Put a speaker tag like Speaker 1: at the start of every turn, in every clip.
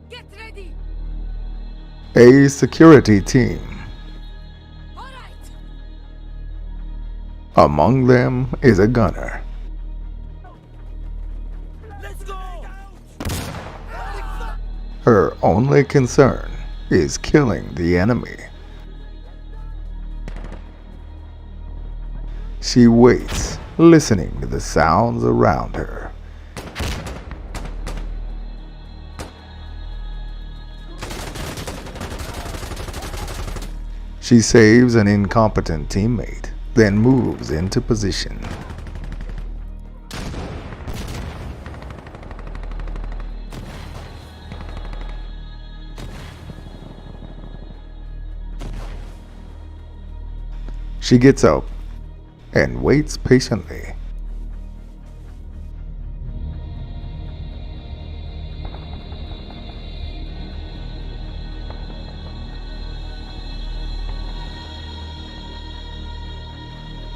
Speaker 1: Get ready!
Speaker 2: A security team.
Speaker 1: Alright!
Speaker 2: Among them is a gunner.
Speaker 1: Let's go!
Speaker 2: Her only concern is killing the enemy. She waits, listening to the sounds around her. She saves an incompetent teammate, then moves into position. She gets up and waits patiently.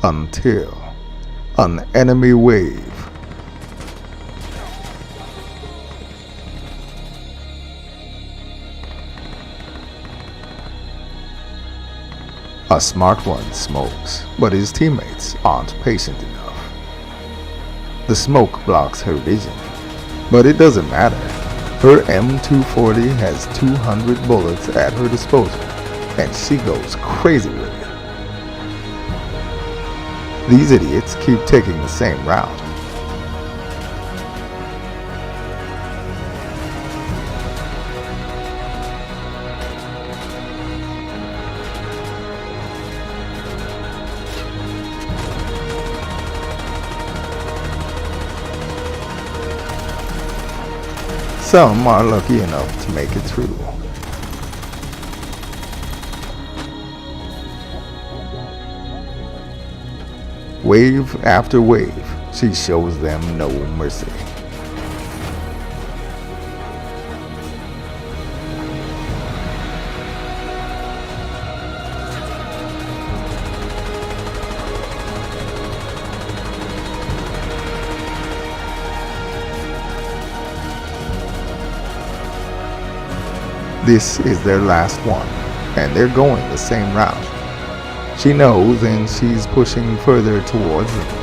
Speaker 2: Until an enemy wave a smart one smokes, but his teammates aren't patient enough. The smoke blocks her vision, but it doesn't matter. Her M240 has 200 bullets at her disposal, and she goes crazy with it. These idiots keep taking the same route. Some are lucky enough to make it through. Wave after wave, she shows them no mercy. This is their last one, and they're going the same route. She knows, and she's pushing further towards them.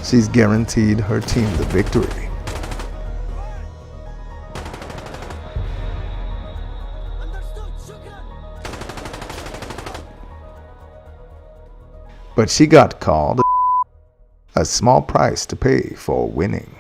Speaker 2: She's guaranteed her team the victory. But she got called a small price to pay for winning.